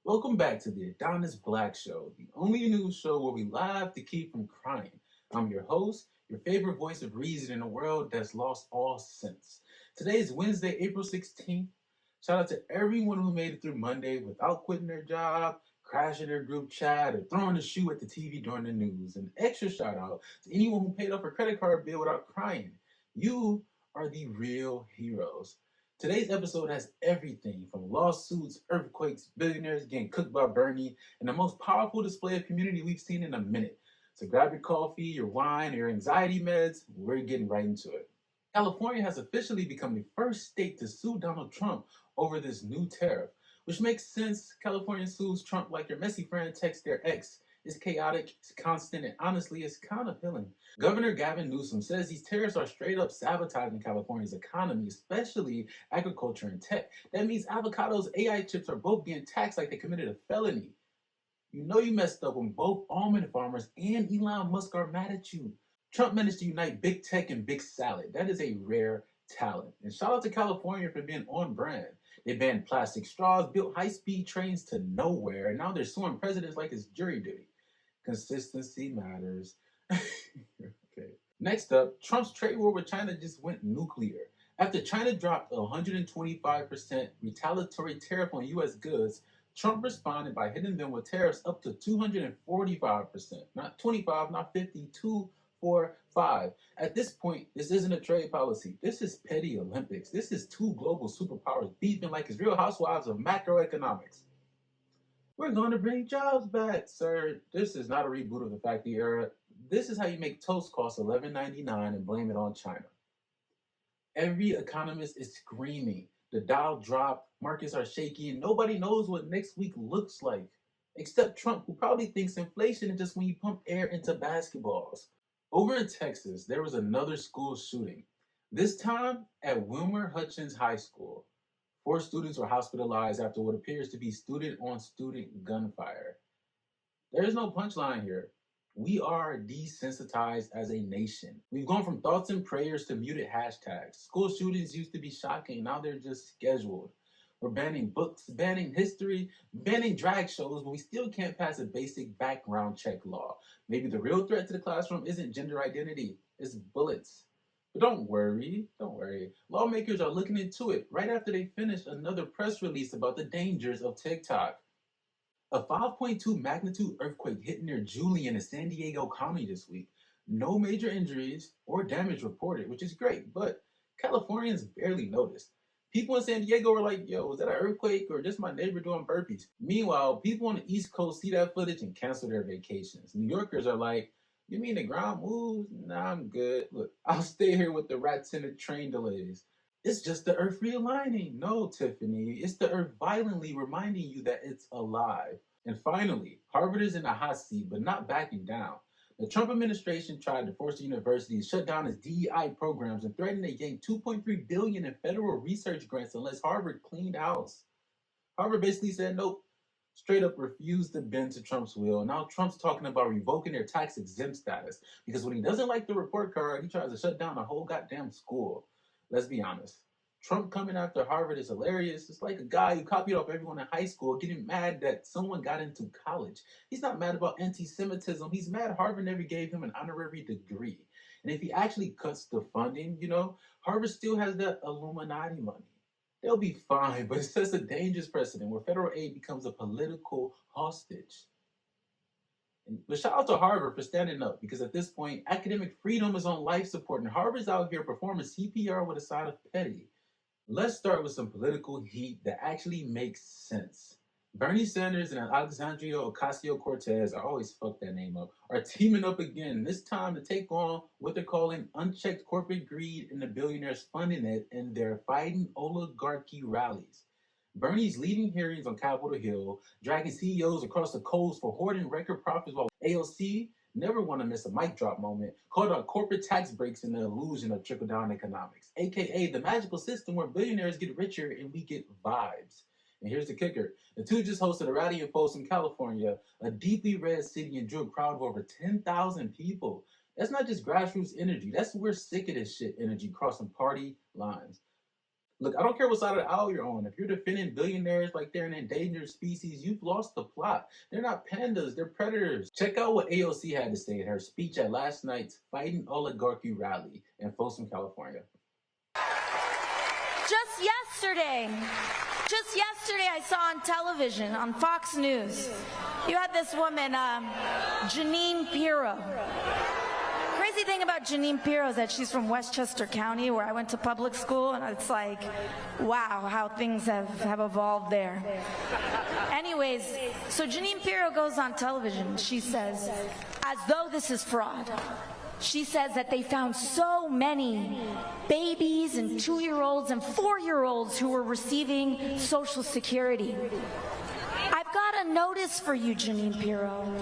Welcome back to the Adonis Black Show, the only news show where we laugh to keep from crying. I'm your host, your favorite voice of reason in a world that's lost all sense. Today is Wednesday, April 16th. Shout out to everyone who made it through Monday without quitting their job, crashing their group chat, or throwing a shoe at the TV during the news. An extra shout out to anyone who paid off a credit card bill without crying. You are the real heroes. Today's episode has everything from lawsuits, earthquakes, billionaires getting cooked by Bernie, and the most powerful display of community we've seen in a minute. So grab your coffee, your wine, or your anxiety meds. We're getting right into it. California has officially become the first state to sue Donald Trump over this new tariff, which makes sense. California sues Trump like your messy friend texts their ex. It's chaotic, it's constant, and honestly, it's kind of appealing. Governor Gavin Newsom says these tariffs are straight up sabotaging California's economy, especially agriculture and tech. That means avocados, AI chips are both being taxed like they committed a felony. You know you messed up when both almond farmers and Elon Musk are mad at you. Trump managed to unite big tech and big salad. That is a rare talent. And shout out to California for being on brand. They banned plastic straws, built high-speed trains to nowhere, and now they're suing presidents like it's jury duty. Consistency matters. Okay. Next up, Trump's trade war with China just went nuclear. After China dropped a 125% retaliatory tariff on U.S. goods, Trump responded by hitting them with tariffs up to 245%. Not 25, not 50, 245. At this point, this isn't a trade policy. This is petty Olympics. This is two global superpowers beefing like it's real housewives of macroeconomics. We're going to bring jobs back, sir. This is not a reboot of the factory era. This is how you make toast cost $11.99 and blame it on China. Every economist is screaming. The Dow dropped, markets are shaky, and nobody knows what next week looks like. Except Trump, who probably thinks inflation is just when you pump air into basketballs. Over in Texas, there was another school shooting. This time at Wilmer Hutchins High School. 4 students were hospitalized after what appears to be student-on-student gunfire. There is no punchline here. We are desensitized as a nation. We've gone from thoughts and prayers to muted hashtags. School shootings used to be shocking, now they're just scheduled. We're banning books, banning history, banning drag shows, but we still can't pass a basic background check law. Maybe the real threat to the classroom isn't gender identity, it's bullets. But don't worry. Lawmakers are looking into it right after they finished another press release about the dangers of TikTok. A 5.2 magnitude earthquake hit near Julian in San Diego County this week. No major injuries or damage reported, which is great, but Californians barely noticed. People in San Diego were like, yo, is that an earthquake or just my neighbor doing burpees? Meanwhile, people on the East Coast see that footage and cancel their vacations. New Yorkers are like, you mean the ground moves? Nah, I'm good. Look, I'll stay here with the rats and the train delays. It's just the earth realigning. No, Tiffany, it's the earth violently reminding you that it's alive. And finally, Harvard is in a hot seat, but not backing down. The Trump administration tried to force the university to shut down its DEI programs and threatened to yank $2.3 billion in federal research grants unless Harvard cleaned house. Harvard basically said nope, straight up refused to bend to Trump's will. Now Trump's talking about revoking their tax exempt status because when he doesn't like the report card, he tries to shut down the whole goddamn school. Let's be honest. Trump coming after Harvard is hilarious. It's like a guy who copied off everyone in high school getting mad that someone got into college. He's not mad about anti-Semitism. He's mad Harvard never gave him an honorary degree. And if he actually cuts the funding, Harvard still has that Illuminati money. They'll be fine, but it sets a dangerous precedent where federal aid becomes a political hostage. But shout out to Harvard for standing up, because at this point, academic freedom is on life support, and Harvard's out here performing CPR with a side of petty. Let's start with some political heat that actually makes sense. Bernie Sanders and Alexandria Ocasio-Cortez, I always fuck that name up, are teaming up again, this time to take on what they're calling unchecked corporate greed and the billionaires funding it in their fighting oligarchy rallies. Bernie's leading hearings on Capitol Hill, dragging CEOs across the coast for hoarding record profits, while AOC, never want to miss a mic drop moment, called out corporate tax breaks and the illusion of trickle-down economics, aka the magical system where billionaires get richer and we get vibes. And here's the kicker. The two just hosted a rally in Folsom, California, a deeply red city, and drew a crowd of over 10,000 people. That's not just grassroots energy. That's we're sick of this shit energy crossing party lines. Look, I don't care what side of the aisle you're on. If you're defending billionaires like they're an endangered species, you've lost the plot. They're not pandas, they're predators. Check out what AOC had to say in her speech at last night's Fighting Oligarchy rally in Folsom, California. Just yesterday I saw on television, on Fox News, you had this woman, Jeanine Pirro. Crazy thing about Jeanine Pirro is that she's from Westchester County, where I went to public school, and it's like, wow, how things have evolved there. Anyways, so Jeanine Pirro goes on television. She says, as though this is fraud, she says that they found so many babies and 2-year-olds and 4-year-olds who were receiving Social Security. I've got a notice for you, Jeanine Pirro.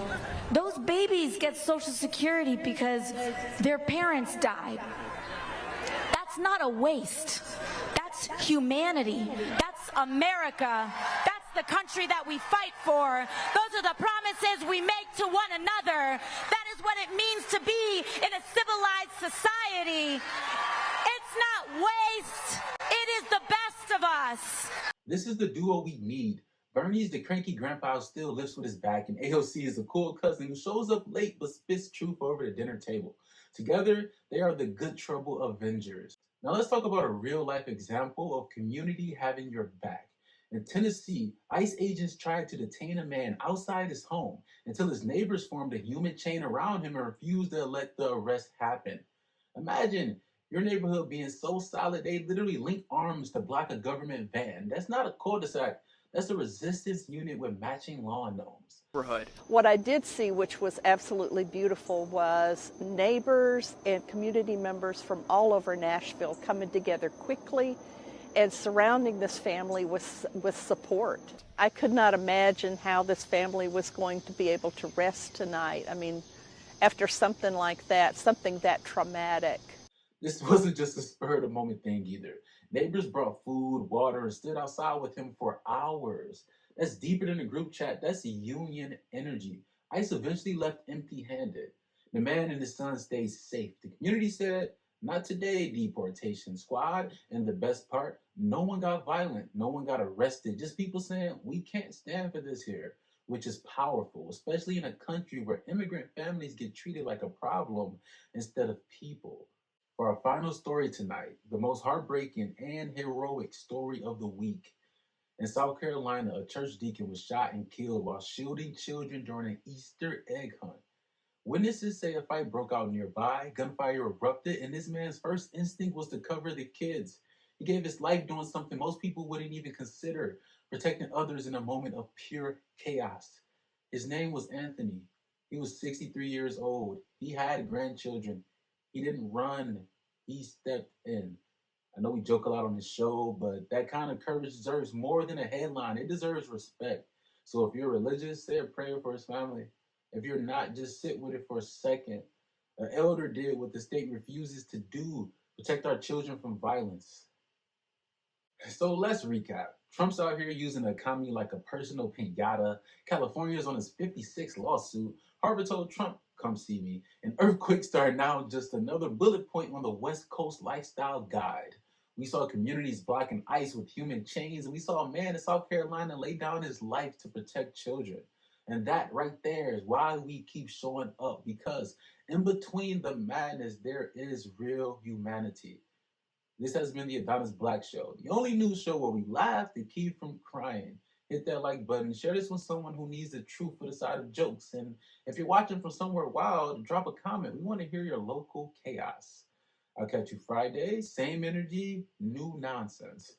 Those babies get Social Security because their parents died. That's not a waste. That's humanity. That's America. That's the country that we fight for. Those are the promises we make to one another. That is what it means to be in a civilized society. It's not waste. It is the best of us. This is the duo we need. Bernie's the cranky grandpa who still lifts with his back, and AOC is a cool cousin who shows up late but spits truth over the dinner table. Together, they are the good trouble Avengers. Now let's talk about a real-life example of community having your back. In Tennessee, ICE agents tried to detain a man outside his home until his neighbors formed a human chain around him and refused to let the arrest happen. Imagine your neighborhood being so solid they literally link arms to block a government van. That's not a cul-de-sac. That's a resistance unit with matching law norms. What I did see, which was absolutely beautiful, was neighbors and community members from all over Nashville coming together quickly and surrounding this family with support. I could not imagine how this family was going to be able to rest tonight. I mean, after something like that, something that traumatic. This wasn't just a spur-of-the-moment thing either. Neighbors brought food, water, and stood outside with him for hours. That's deeper than a group chat. That's union energy. ICE eventually left empty-handed. The man and his son stayed safe. The community said, not today, deportation squad. And the best part, no one got violent. No one got arrested. Just people saying, we can't stand for this here, which is powerful, especially in a country where immigrant families get treated like a problem instead of people. For our final story tonight, the most heartbreaking and heroic story of the week. In South Carolina, a church deacon was shot and killed while shielding children during an Easter egg hunt. Witnesses say a fight broke out nearby, gunfire erupted, and this man's first instinct was to cover the kids. He gave his life doing something most people wouldn't even consider, protecting others in a moment of pure chaos. His name was Anthony. He was 63 years old. He had grandchildren. He didn't run. He stepped in. I know we joke a lot on this show, but that kind of courage deserves more than a headline. It deserves respect. So if you're religious, say a prayer for his family. If you're not, just sit with it for a second. An elder did what the state refuses to do, protect our children from violence. So let's recap. Trump's out here using the economy like a personal pinata. California's on his 56th lawsuit. Harvard told Trump, come see me. And earthquakes are now just another bullet point on the West Coast lifestyle guide. We saw communities blocking ICE with human chains, and we saw a man in South Carolina lay down his life to protect children. And that right there is why we keep showing up, because in between the madness, there is real humanity. This has been the Adonis Black Show, the only news show where we laugh to keep from crying. Hit that like button, share this with someone who needs the truth for the side of jokes. And if you're watching from somewhere wild, drop a comment. We want to hear your local chaos. I'll catch you Friday, same energy, new nonsense.